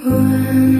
When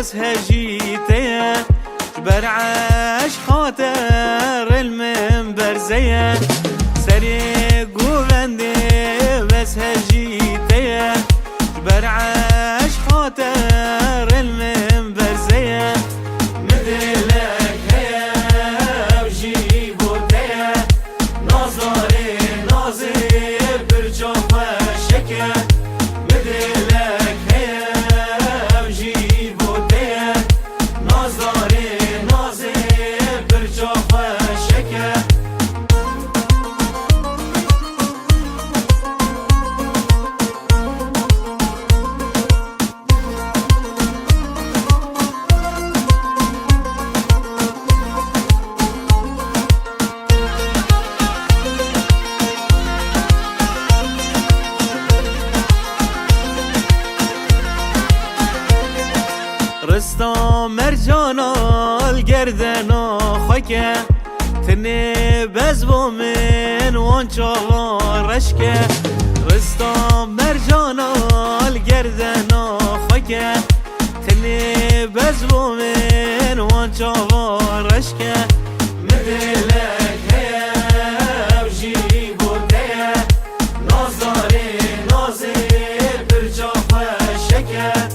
بس هجيتيا برعاش خاطر المنبر زيا سريق وبندي بس هجيتيا برعاش خاطر المنبر زيا مدلك هيا وجيبو تيا نظري ناظر برجوفة شكا مدلك هيا وجيبو تيا نظري ناظر برجوفة شكا رستم مرجانا الگردنا خاکه تنه بزبو من وانچا رشکه رستم مرجانا الگردنا خاکه تنه بزبو من وانچا رشکه مدلک هیا وجیبو تیا نازاری نازیر برجافه شکه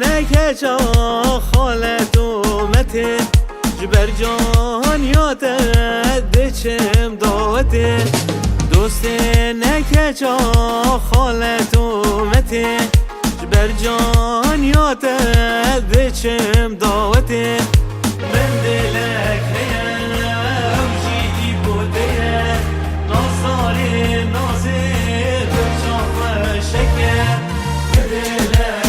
نکجا خالت اومته جبر جان یاده دچم داوته دوست نکجا خالت اومته جبر جان یاده دچم داوته من دلک هیم جیدی بوده نازاری نازی برجام شکر دلک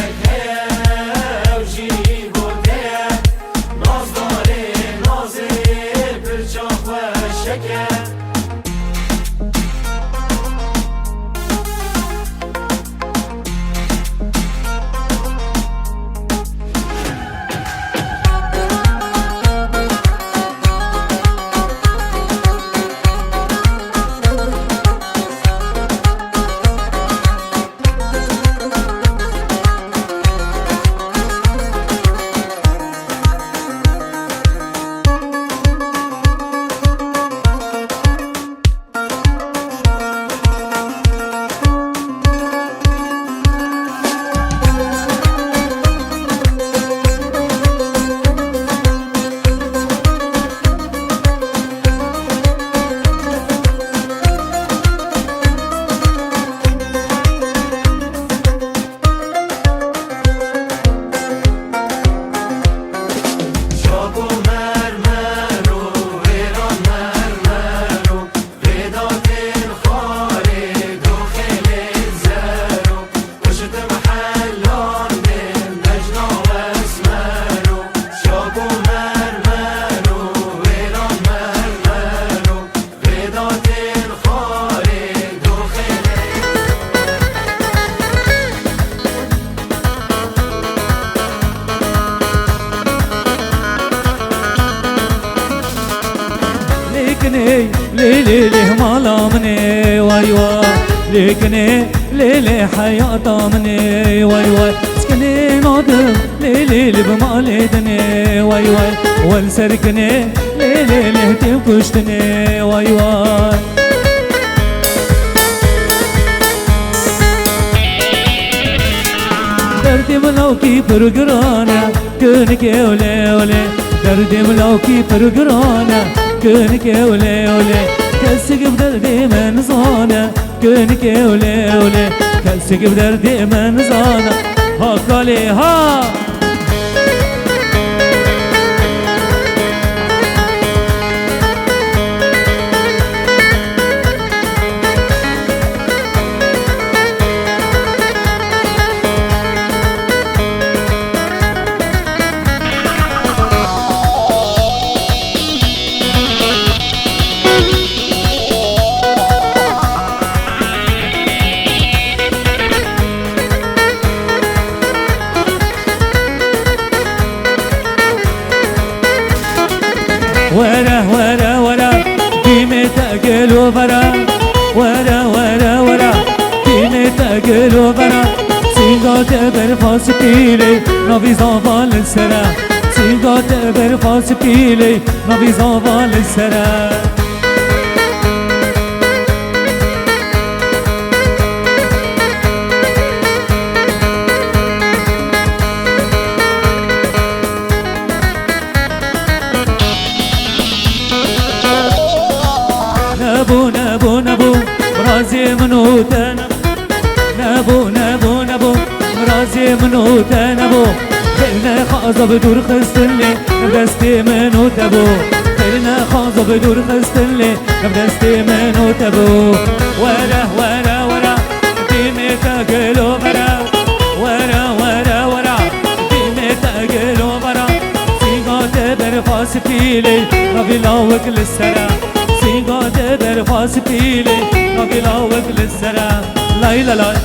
ليلي ليه مالا مني واي واي ليكني ليلي حياة مني واي واي سكني نادم ليلي بمالي دني واي واي والسركني ليلي لهتم كشتني واي واي دردي ملوكي برقرانا كونك ولي ولي دردي ملوكي برقرانا كونك ولي ولي كسك بدردي من زانا كونك ولي ولي كسك بدردي من زانا هاكالي ها ورا ورا ديمي تقل وبرا ورا ورا ورا ديمي تقل وبرا سينغا تبر فاس بيلي نبي زوال السرا سينغا تبر فاس بيلي نبي زوال السرا نبو نبو نبو مرازي منو تنبو نبو نبو نبو مرازي منو تنبو خلنا خازة بدور خستنلي بدستي منو تبو خلنا خازة بدور خستنلي بدستي منو تبو ورا ورا ورا ديمي تقلو برا ورا ورا ورا ديمي تقلو برا سيغا تبر فاس بيلي ربي لاوك للسرا سيغا تبر فاس بيلي ربي لاوك للسرا لاي لا لاي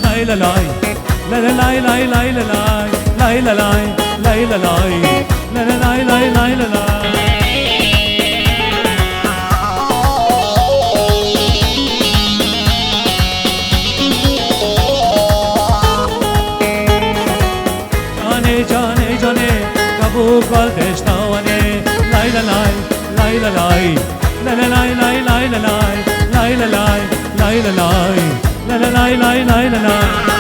لاي لا لاي لا لا لاي لاي لاي لا لاي لاي لا لاي لاي لا لاي لا لا لاي لاي لاي لا لاي جاني جاني جاني كابو قال دشتاواني لاي لا لاي لاي لا لاي لا لا لاي لاي لاي لا لاي لاي لا لاي لاي لا لاي لا لا لاي لاي لاي لا لاي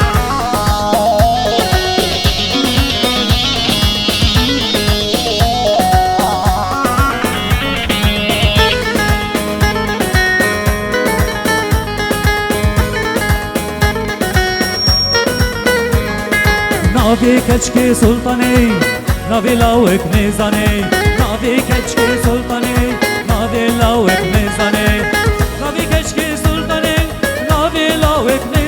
نافي كچكي سلطاني نافي لاوك ميزاني نافي كچكي سلطاني نافي لاوك ميزاني نافي كچكي سلطاني نافي لاوك ميزاني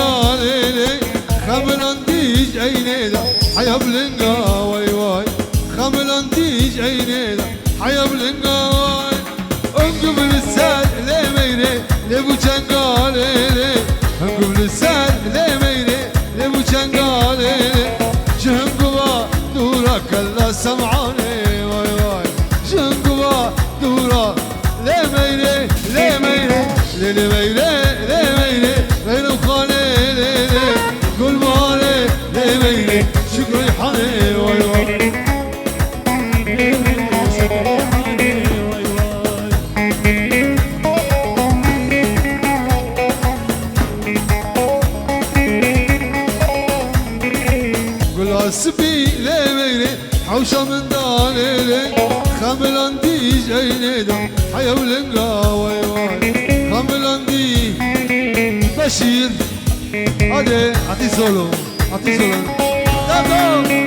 شنقالي خملان ديج عينيدا حياب لنقا واي واي خملان ديج عينيدا حياب لنقا واي انقم للسال لي ميري لبو شنقالي انقم للسال لي ميري لبو شنقالي شنقوا دورا كلا سمعاني واي واي شنقوا دورا لي ميري لي ميري لي ميري لي ميري غير خالي لي قول مالي لي ميري شكري حالي واي واي سبي لي ميري حوشة من دالي خملان دي جاينيدا حيولنقا واي واي خملان دي بشير هادي عطي سولو عطي سولو دابو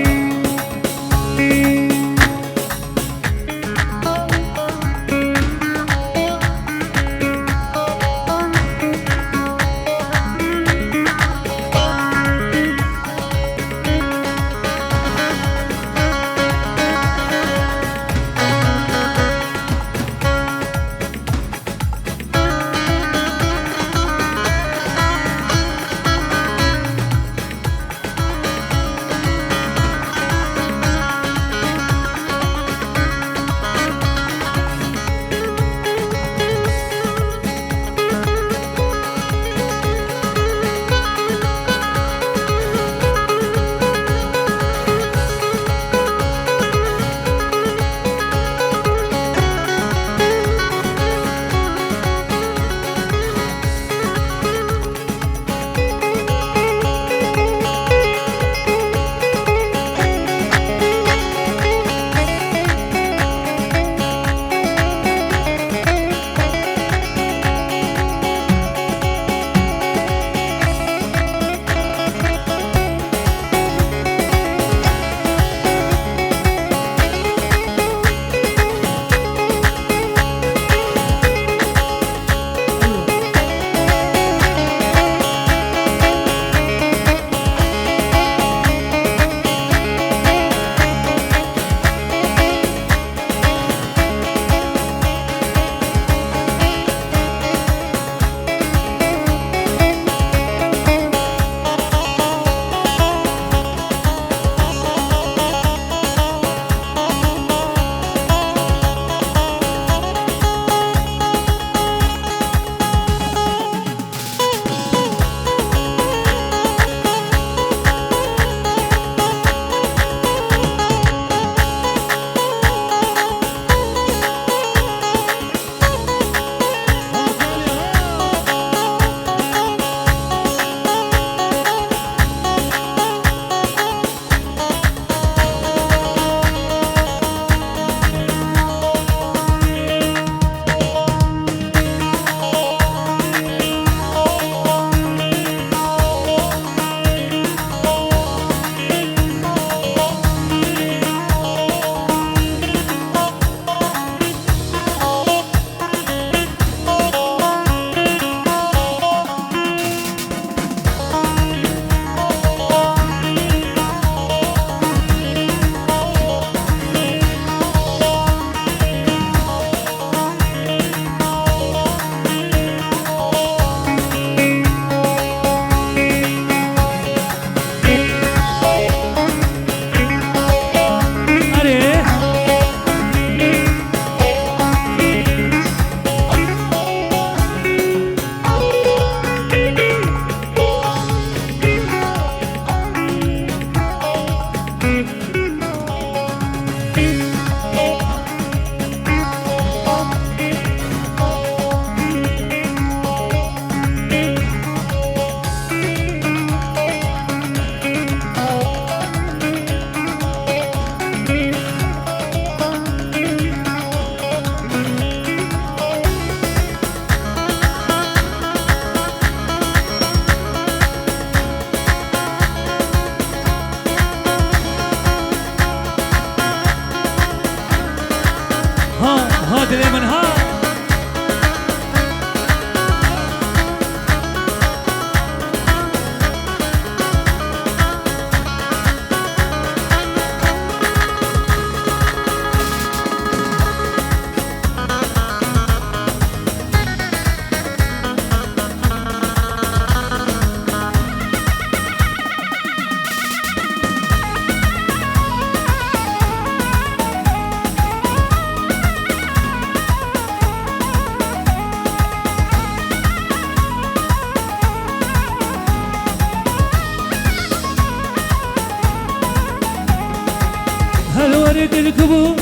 هالورد الكبو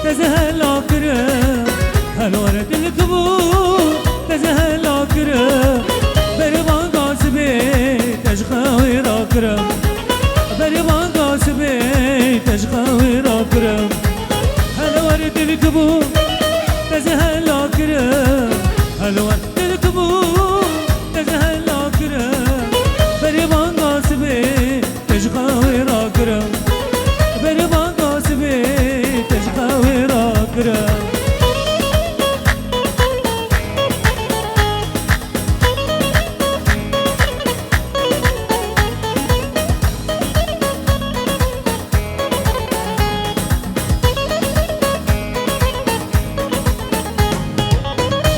تزهل آكره هالورد الكبو تزهل آكره بربان قاسبي تشخاوي راكره بربان قاسبي تشخاوي راكره هالورد الكبو تزهل آكره هالورد الكبو تزهل آكره بربان قاسبي تشخاوي راكره بربان قاسبي تشخاوي راكره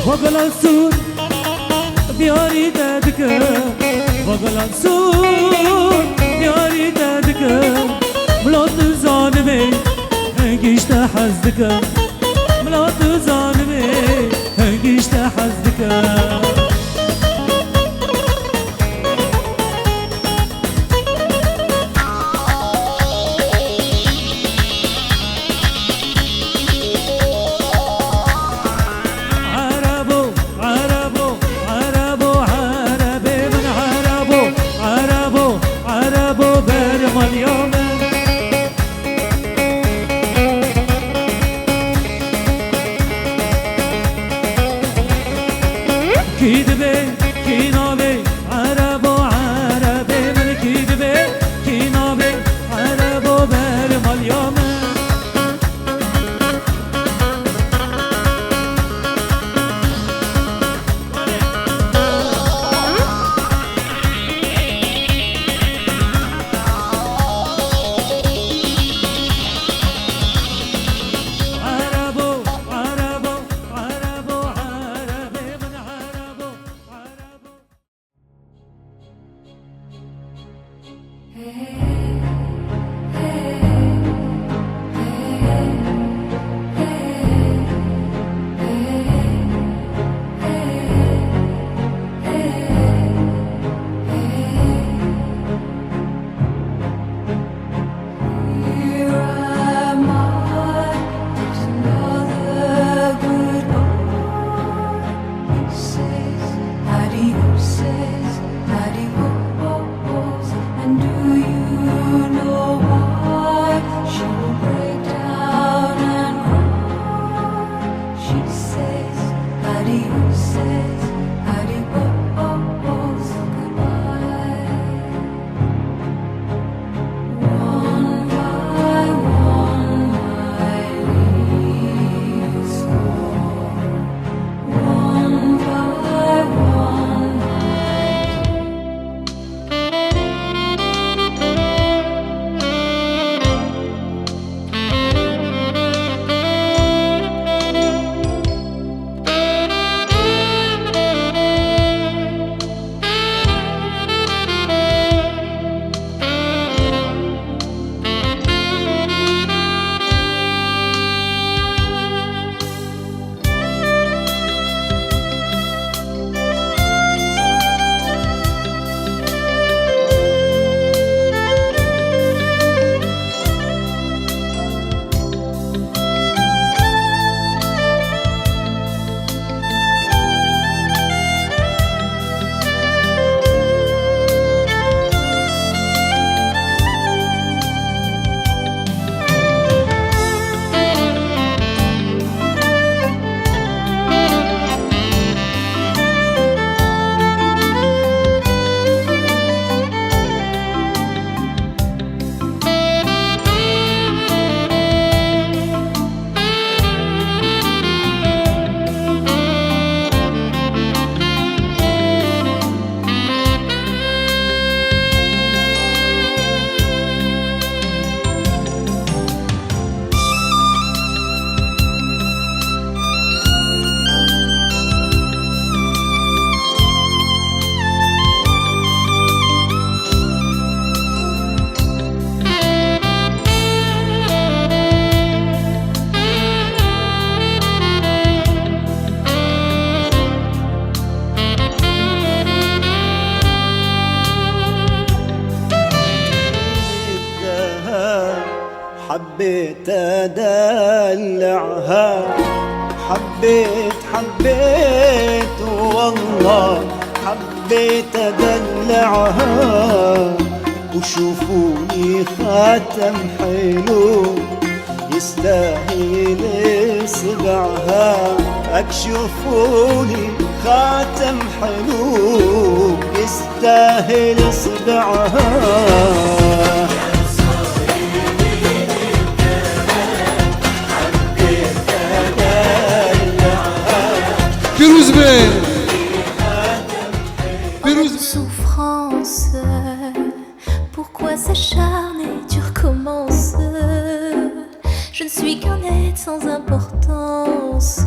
وقلنسون دياري دادك وقلنسون دياري دادك ملوت زانمي هنگيشت حزدك ملوت زانمي هنگيشت حزدك Adios, and do you حبيت أدلعها حبيت والله حبيت أدلعها وشوفوني خاتم حلو يستاهل صبعها اكشفوني خاتم حلو يستاهل صبعها Souffrance, pourquoi s'acharner, tu recommences. Je ne suis qu'un être sans importance.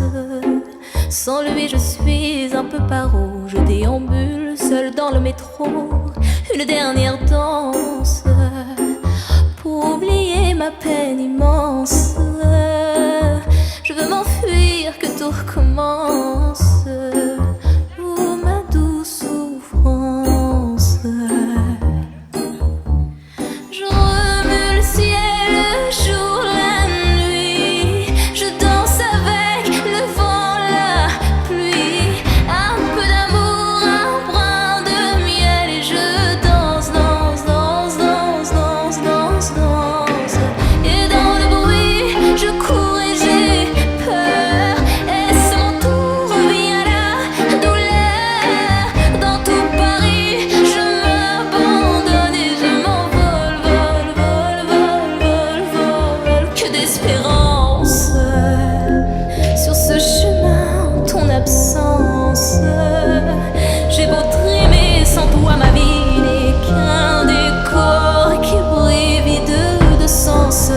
Sans lui je suis un peu paro. Je déambule seul dans le métro. Une dernière danse pour oublier ma peine immense. Je veux m'enfuir, que tout recommence. Oh ma douce souffrance. Je remue le ciel, le jour, la nuit. Je danse avec le vent, la pluie. Un peu d'amour, un brin de miel. Et je danse, danse, danse, danse, danse, danse, danse. Et dans le bruit, je cours et j'ai peur. Est-ce mon tour, revient la douleur. Dans tout Paris, je m'abandonne et je m'envole, vole, vole, vole, vole, vole. Que d'espérance sur ce chemin, ton absence. J'ai beau trimer sans toi, ma vie n'est qu'un décor qui brille vide de sens.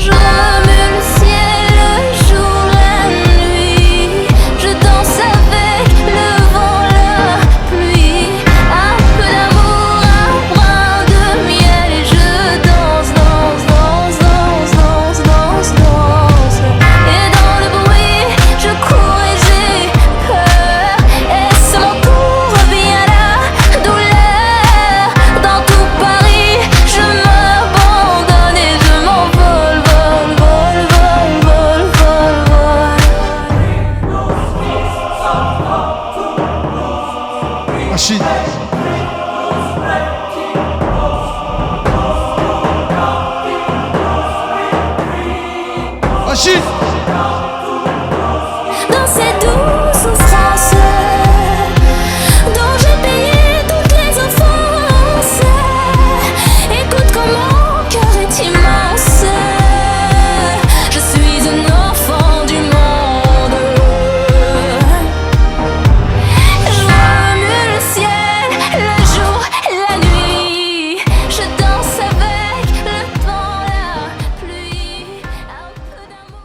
Je remue le ciel, le jour, la nuit. Je danse avec le vent, la pluie. Un peu d'amour, un brin de miel. Et je danse, danse, danse, danse, danse, danse, danse. Et dans le bruit, je cours et j'ai peur. Est-ce mon tour, revient la douleur. Dans tout Paris, je m'abandonne et je m'envole, vole, vole, vole, vole, vole, vole. Rachid. Rachid. Dans ces douces souffrances dont j'ai payé toutes les offenses. Écoute comme mon cœur est immense. Je suis un enfant du monde. Je remue le ciel, le jour, la nuit. Je danse avec le vent, la pluie. Un peu d'amour.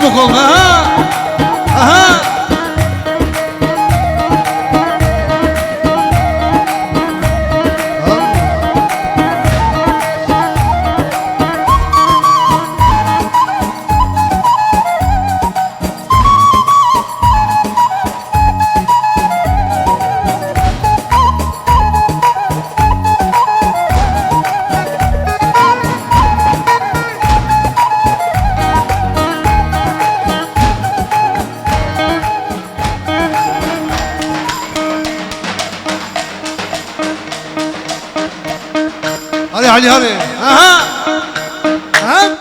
بكم ها ها علي هذه ها ها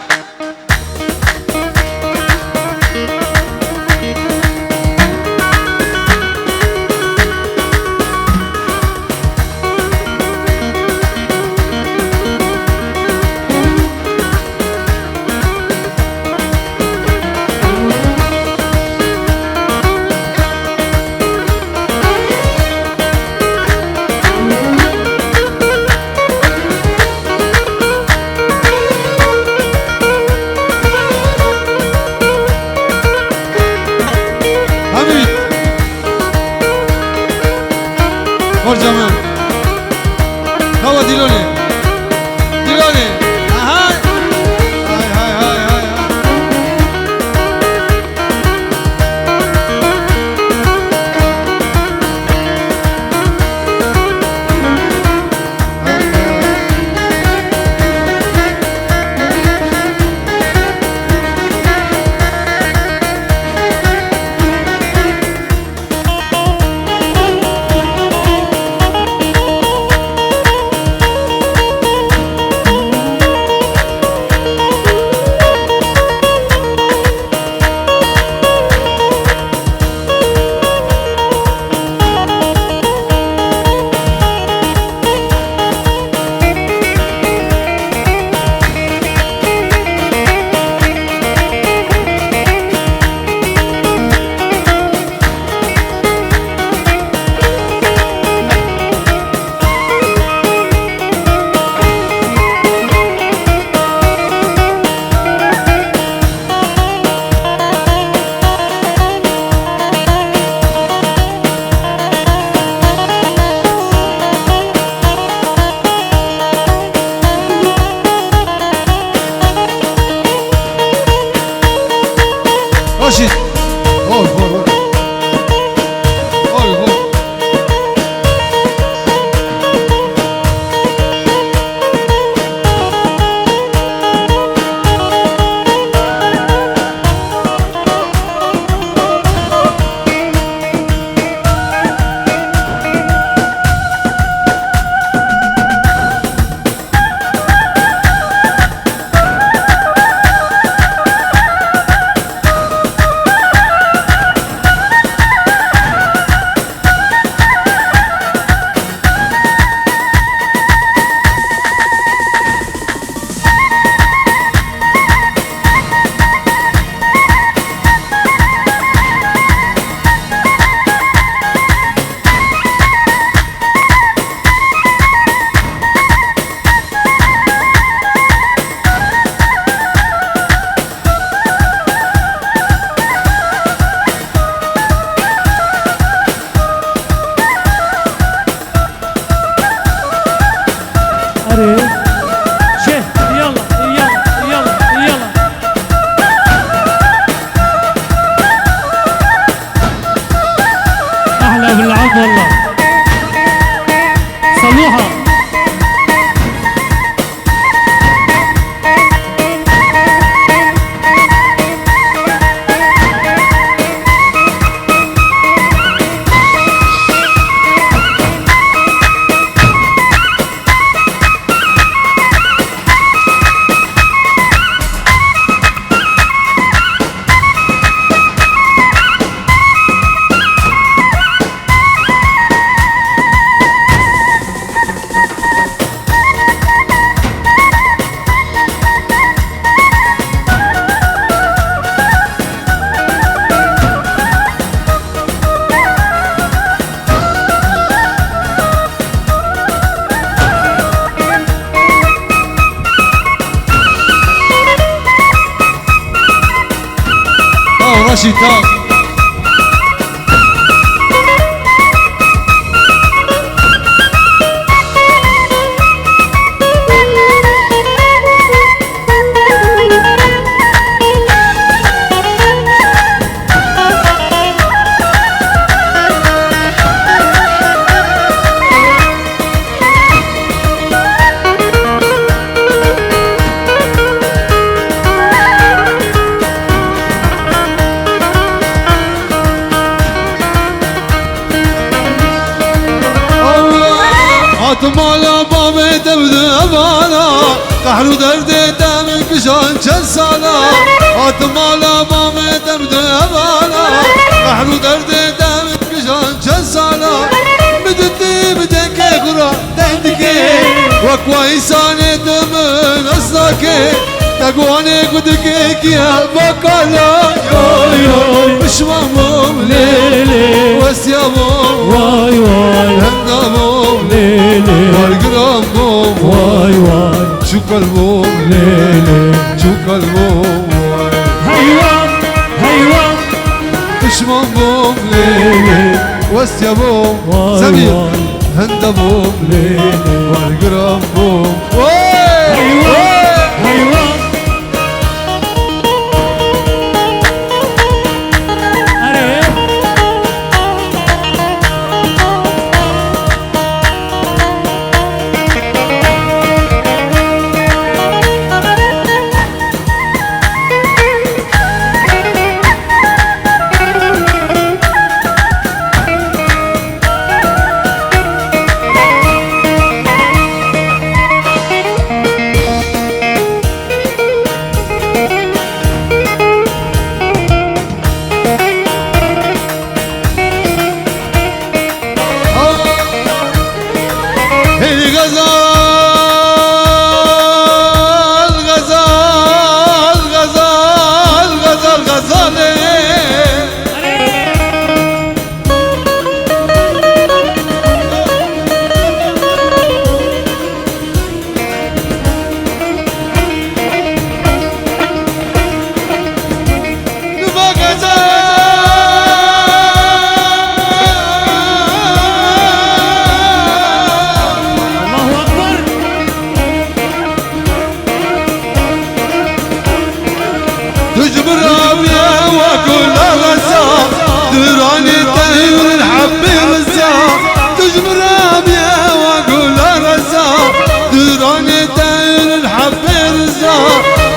جمال هو ديلوني ديلوني هاي هاي هاي هاي هاي راشد هول هول هول هول والله صلوها شيطان مالا بامه دبده بالا قهر و درد دم کشان چند سالا مالا بامه دبده بالا قهر و درد دم کشان چند سالا بددی بده که خورا دندگه وکوای سانه دمن اصلا که تقوانه کدکه کیا بکالا بشمامم لیلی وسیامم واي واي هندامم ليلي والقرامم واي واي شو قلبهم ليلي شو قلبهم حيوان حيوان بشمامم ليلي وسيامم واي سمير واي هندامم ليلي والقرامم حيوان حيوان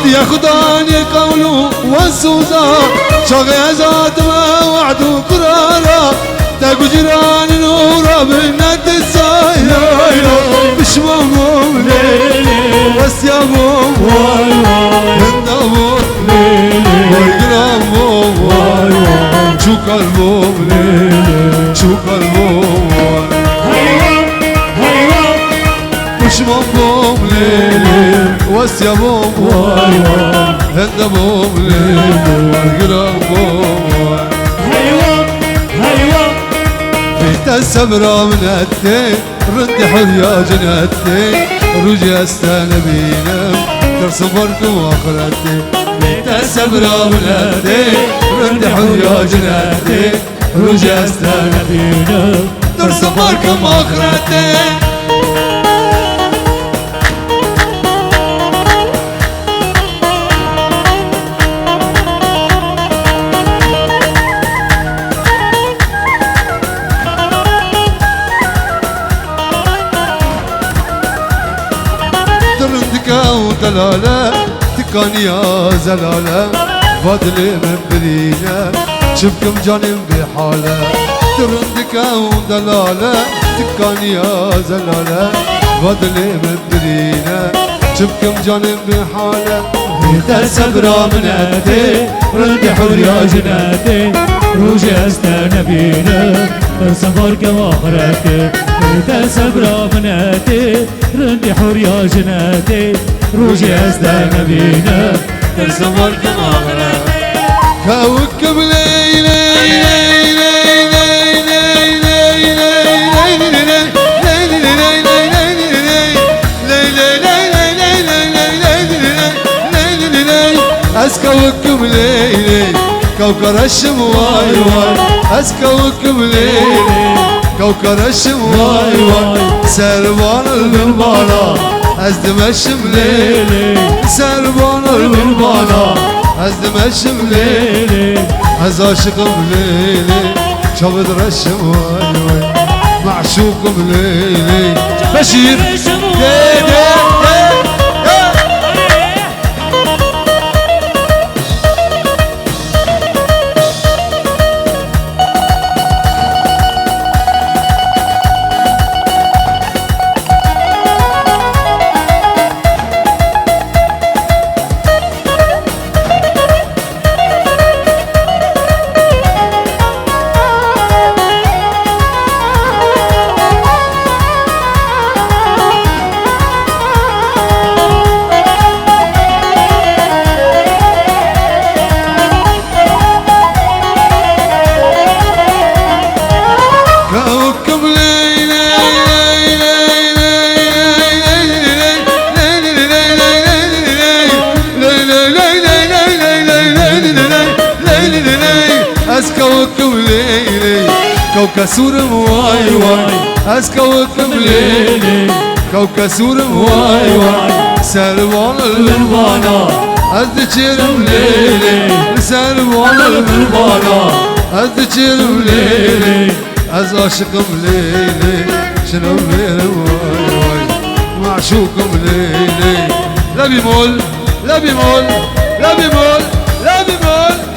أري ياخداني قوله والسوزا شغي ذات ما وعد وقرارا تاكو جيران نورا بالند السايا بشمامهم ليلي وسيامهم واي واي هندامهم ليلي والقرامهم واي واي شو قلبهم ليلي شو قلبهم حيوان حيوان بشمامهم ليلي وسيامهم واي واي هندامهم ليلي والقرامهم حيوان حيوان بيت السمرة من التين ردي حر يا جنتي رجي استانا بينا ترسم بركم واخرتي بيت السمرة من التين ردي حر يا جنتي رجي استانا بينا ترسم بركم واخرتي ودلالة تكاني يا زلالة فاضلي من برينا شبكم جانم بحالة ترندك ودلالة تكاني يا زلالة فاضلي من برينا شبكم جانم بحالة انت سبرا مناتي ردي حر يا جناتي روجي استنى بينا سفرك واخرتي انت سبرا مناتي ردي حر يا جناتي روجي استنى بينا سفرك واخرتي كوكب ليلي اسكوكب ليلي كوكر الشم واي واي اسكوكب ليلي كوكر الشم واي واي سربان البلبانا ازدم الشم ليلي سربان البلبانا ازدم الشم ليلي از عاشقم ليلي شبد رشم واي واي معشوقم ليلي بشير دي دي كوكسور واي واي اسكوكب ليلي كوكسور واي واي سربان البلبانا ازدشيرم ليلي سربان البلبانا ازدشيرم ليلي از عاشقم ليلي شنو بيرم واي واي معشوقم ليلي لا بيمول لا بيمول لا بيمول لا بيمول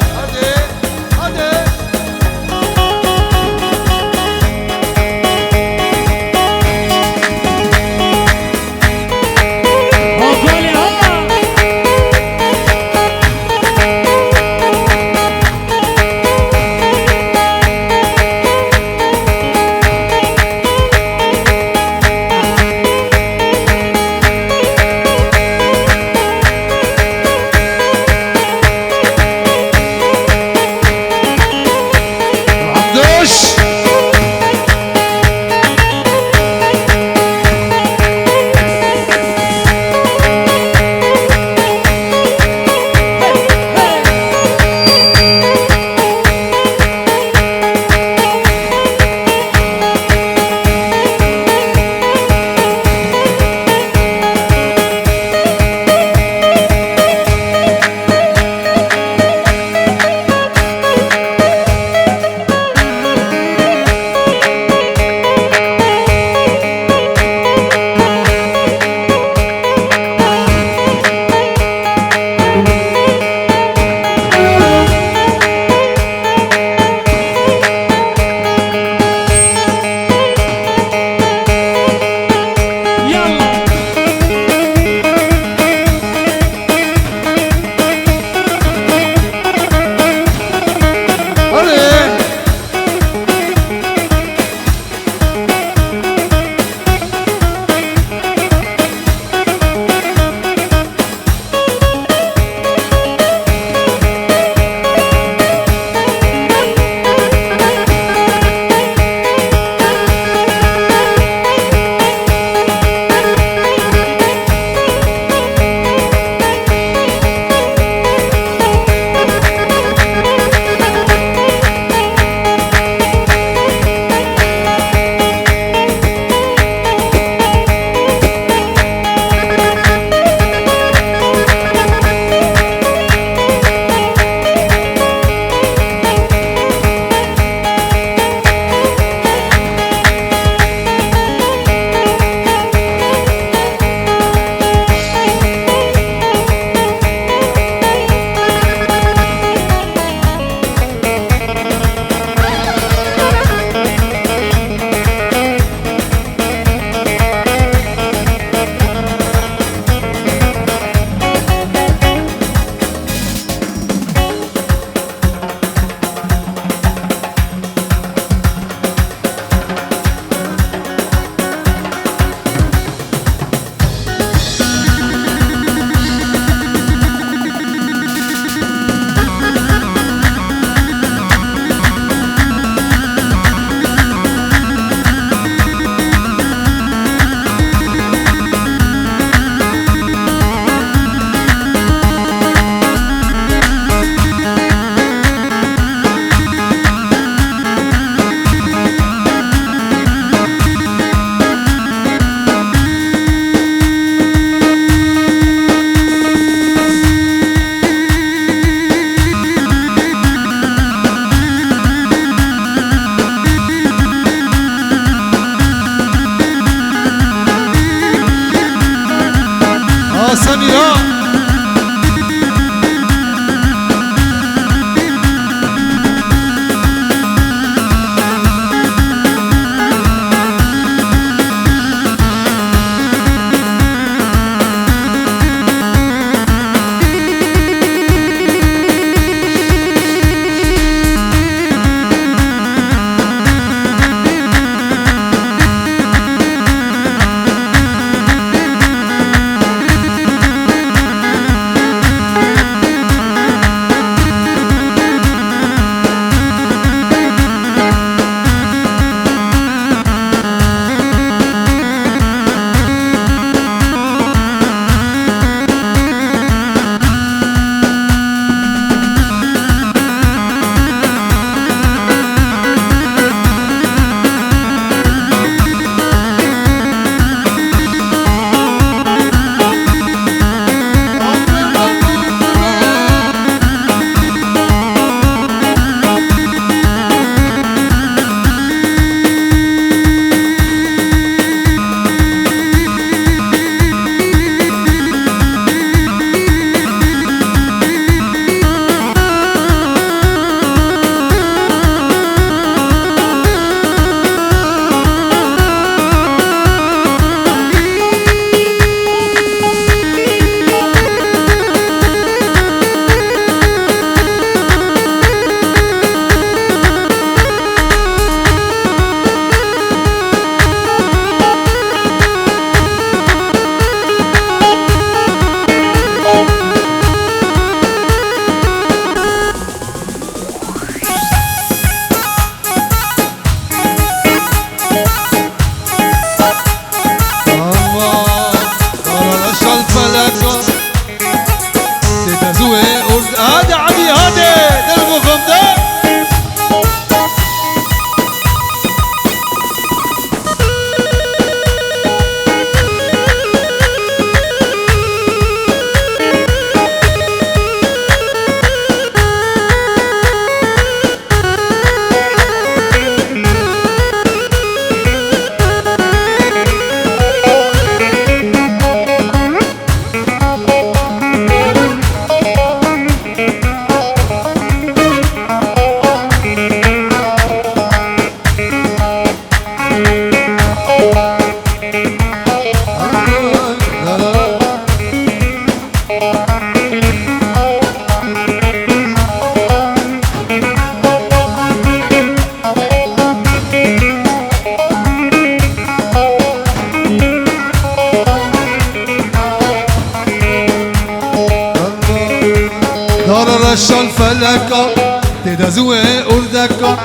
الفلكة تدزوي أردكة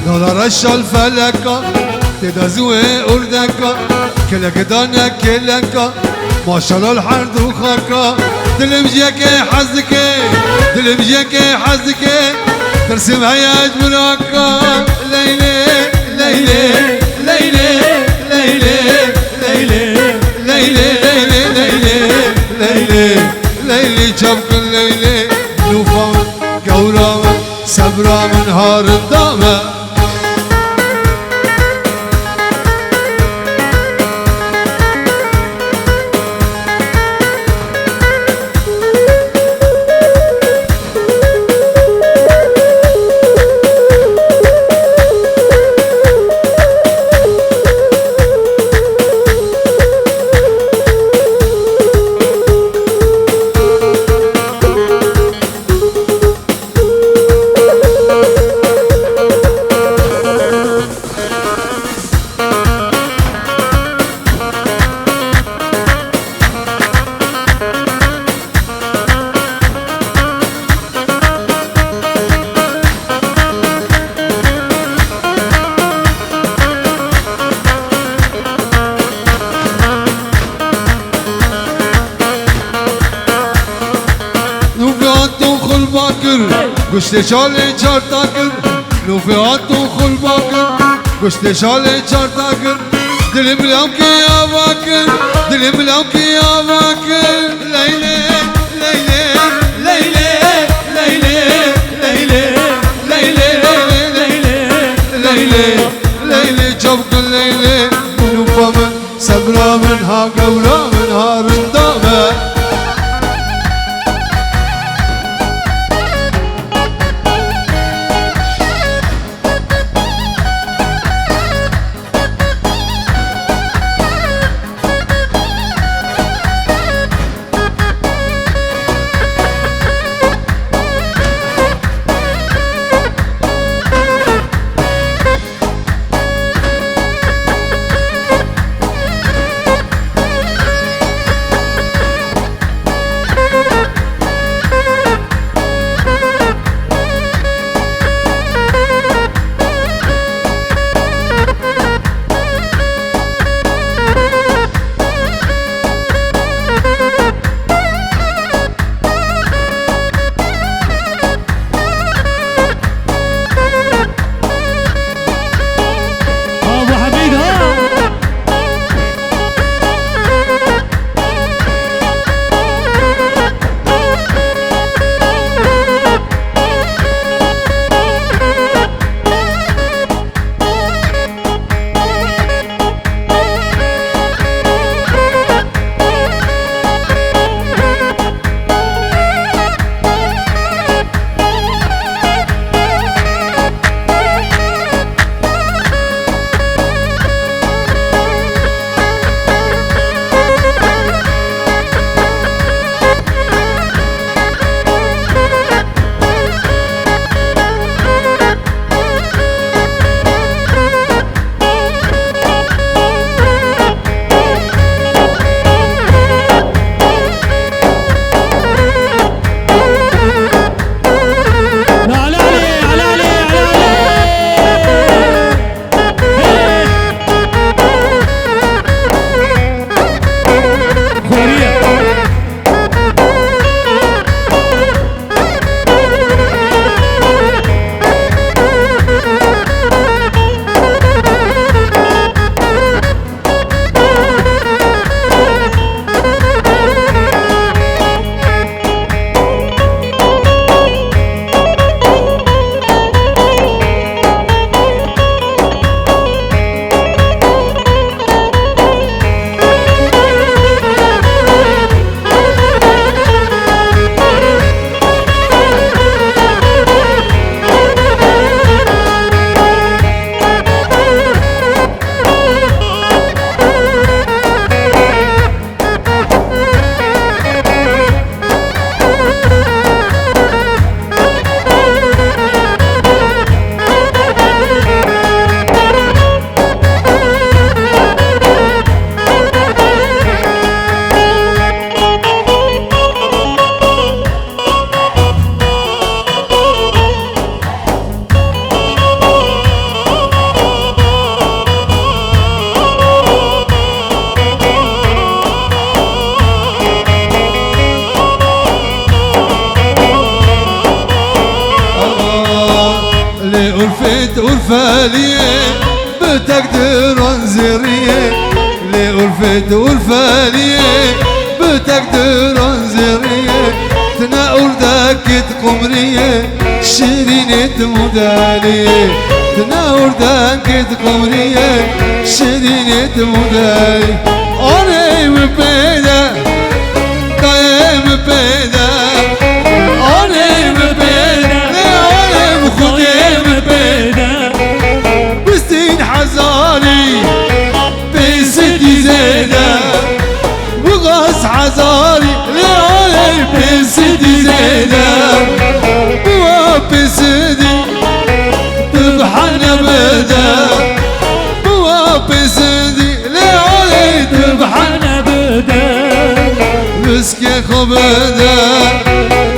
نالا رش الفلكة تدزوي أردكة كلك دانا كلكة ما شاء الله الحرد وخاكا دلم جيكي حزكي دلم جيكي حزكي ترسم هياج براكا ليلي ليلي ليلي ليلي ليلي ليلي ليلي ليلي ليلي جبك الليلي نوفا من قورا من سبرا من هار الدامة گشت شاله چار تاکر نوفیاتو خل باکر گشت شاله چار تاکر دل ملام کی آوا کر دل ملام کی آوا کر لیلے لیلے لیلے لیلے لیلے لیلے لیلے لیلے لیلے جب کل لیلے نوفا من صبرا من ها قورا من ها رندامه والفالية بتقدر انزرية لي ألفت والفالية بتقدر انزرية تناول ذاك قمرية شيرينة مدالية تناول ذاك قمرية شيرينة مدالية أنا مبيدة دايم مبيدة أنا مبيدة أنا مخدي مبيدة بستين حزاري بستي زيدة وغاز حزاري لعلي بستي زيدة وبسدي تبحنا بدا وبسدي لعلي تبحنا بدا مسك يا خبدا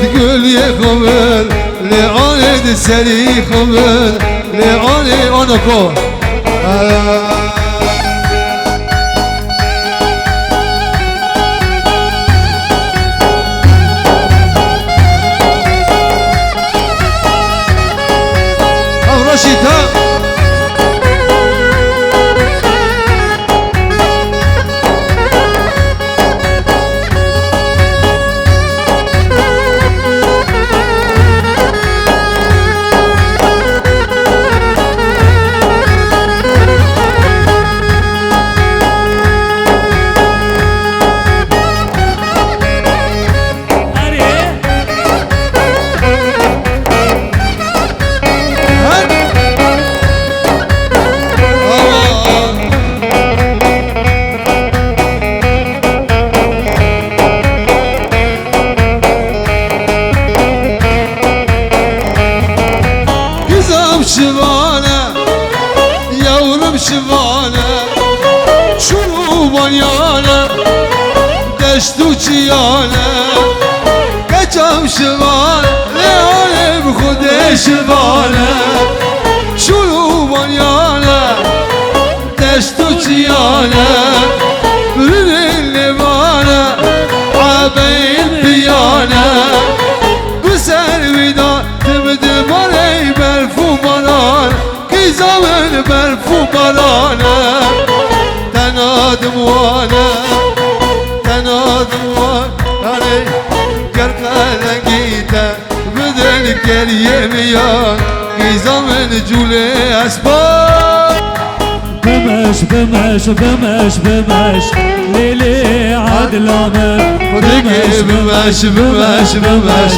تقول يا خبر لعلي تسالي خبر لعلي انا كو رشيدها شبانه يورم شبانه شنو بنيانه دشتو چيانه كچم شبانه ليالي بخودي شبانه شنو بنيانه دشتو چيانه برن اللبانه عبين بيانه بسر ودا تبدي مري برفو بلان كي زمن برفو بلانه تنادم وانا تنادم وانا قرقه لقيته بدل كريم يان كي زمن جولي اسباب بمش بمش بمش بمش ليلي عادل عمر بمش بمش بمش بمش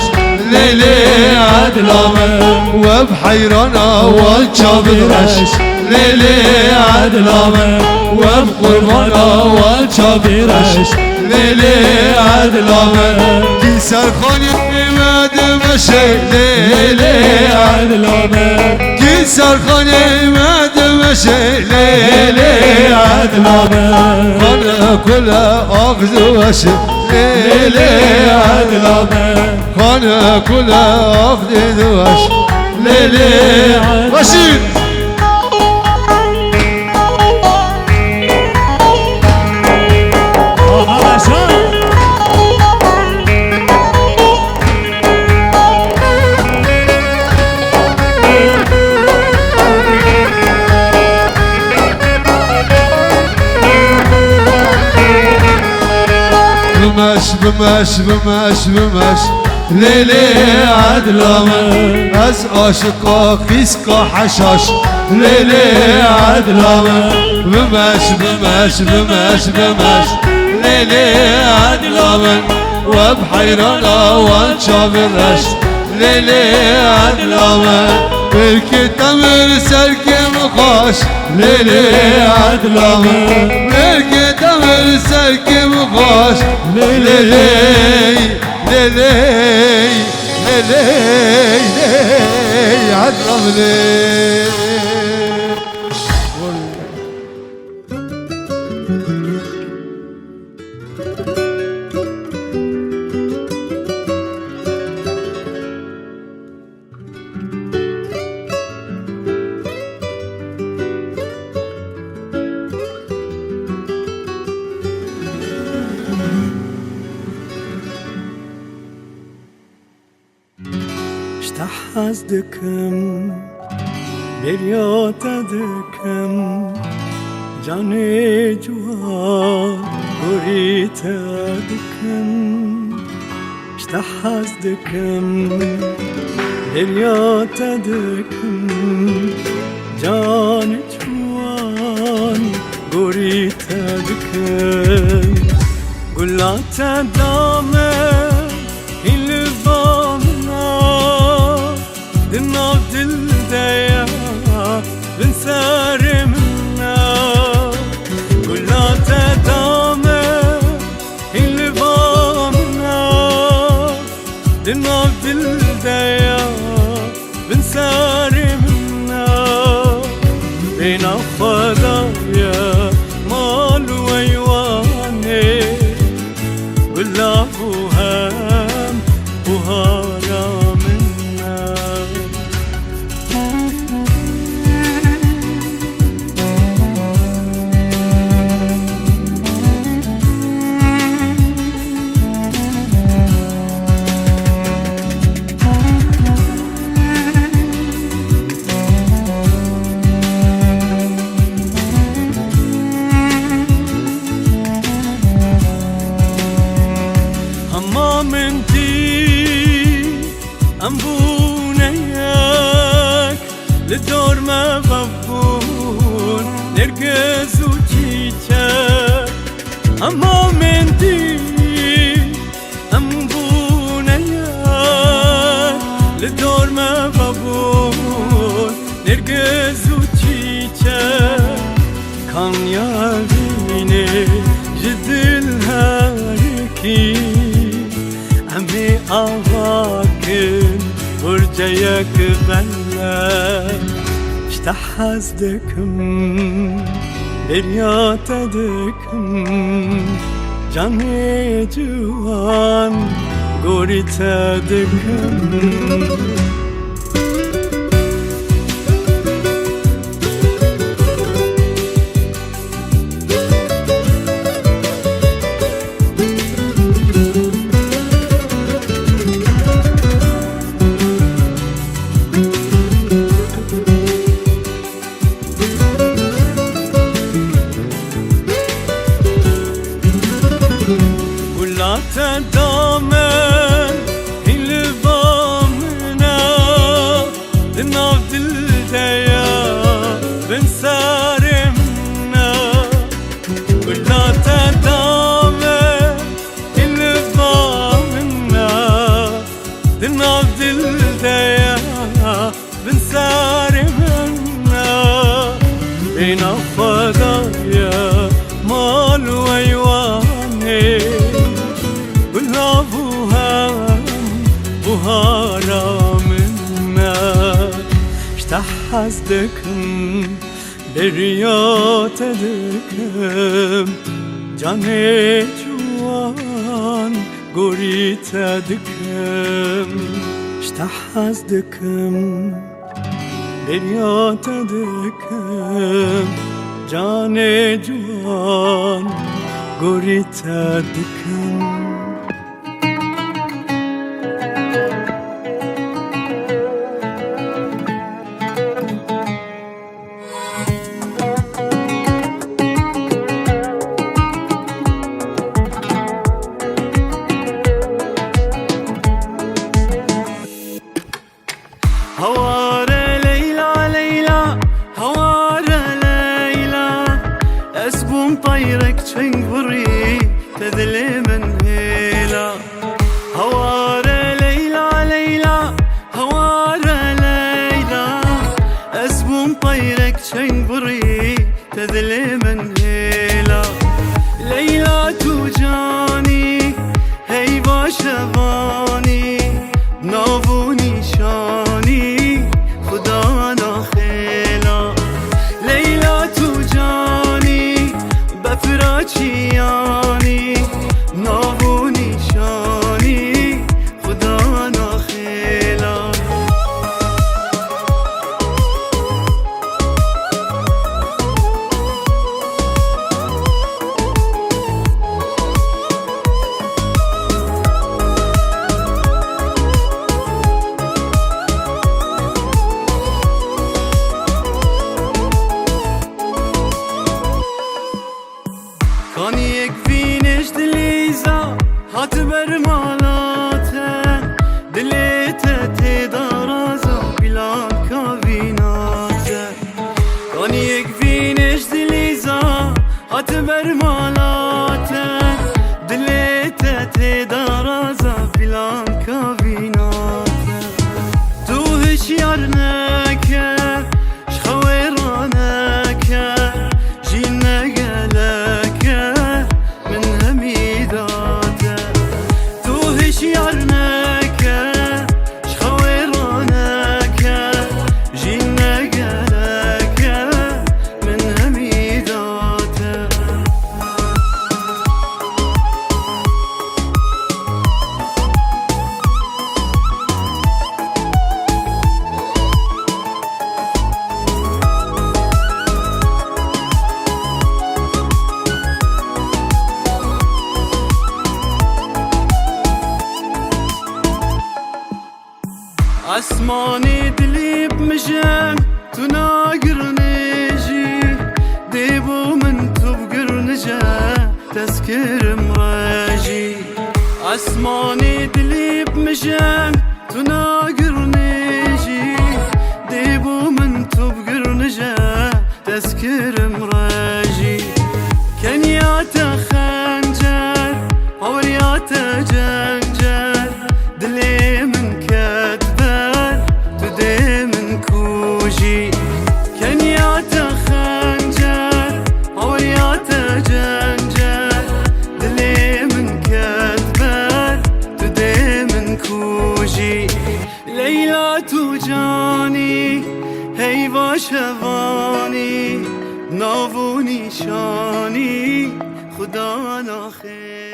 ليلي عادل عمر وبحيرانة والشابرش ليلي عادل عمر وبقربانة والشابرش ليلي عادل عمر كيسر خاني ماد مشي ليلي عادل عمر كيسر خاني ماد مشي ليلي عادل عمر خانه كلها أخذ وشي ليلي عادل عمر خانه كلها أخذ وشي ليلي عادل بمش بمش بمش ليلي عادل عمر از عاشقا خیسکا حشاش ليلي عادل عمر بمش بمش بمش بمش ليلي عادل عمر وبحيرانة وانشابرش ليلي عادل عمر بركي تمر سركي مخاش ليلي عادل عمر بركي تمر سركي مخاش ليلي ليلي ليلي عادل عمر اشتاح از دکم بریاته دکم جان جوان گوریته دکم اشتحاز دکم بریاته دکم جان جوان گوریته دکم گلات دامه این لبامنا دناف دل دیا بن سارمنا گلات دامه این لبامنا دناف دل دیا بن سارمنا بین خدایا مال ویوانه والله هم بهارا منا من دي أمبونيك للدور ما ببون نرقز وجيتك أما من دي أمبونيك للدور ما ببون نرقز وجيتك كان يابيني جد الهاركي أمي أواكن ورجيك بلا اشتحز دكم بريات دكم جاني جوان قريت دكم دامن این لبامنا دناف دل دیا بن سارمنا گلات دامن این لبامنا دناف دل دیا بن سارمنا بین خدایا مال ویوانه بهارا منا اشتحز دكم بريات دكم جاني جوان قريت دكم اشتحز دكم بريات دكم جاني جوان قريت دكم هواره ليلى ليلى هواره ليلى اسبوم طيرك تشنقري تذلي من هيلا هواره ليلى ليلى هواره ليلى اسبوم طيرك تشنقري تذلي من هيلا ليلى توجاني هي باشباني نافوني شاني خدا نخيلا ليلى توجاني بفراچياني نافوني شاني خدا نخيلا هات برمالاته دلته تدارازا بلان کابیناته کانی یک وینش دلیزا هات برمالاته دلته تدارازا بلان کابیناته تو هشیار نکه شخویرانکه جین نگلکه من همیداته تو هشیار نکه شخویرانکه جین نگلکه من همیداته اسماني دليب مجان تناقر نجي ديبو من تبقر نجا تذكر مراجي اسماني دليب مجان تناقر نجي ديبو من تبقر نجا تذكر مراجي كان ياتا خنجر هورياتا جنجر دلي من كتبر تدي من كوجي كان ياتا خنجر هورياتا جنجر دلي من كتبر تدي من كوجي ليلى توجاني هيوا شواني ناو نشانی خدا نخیر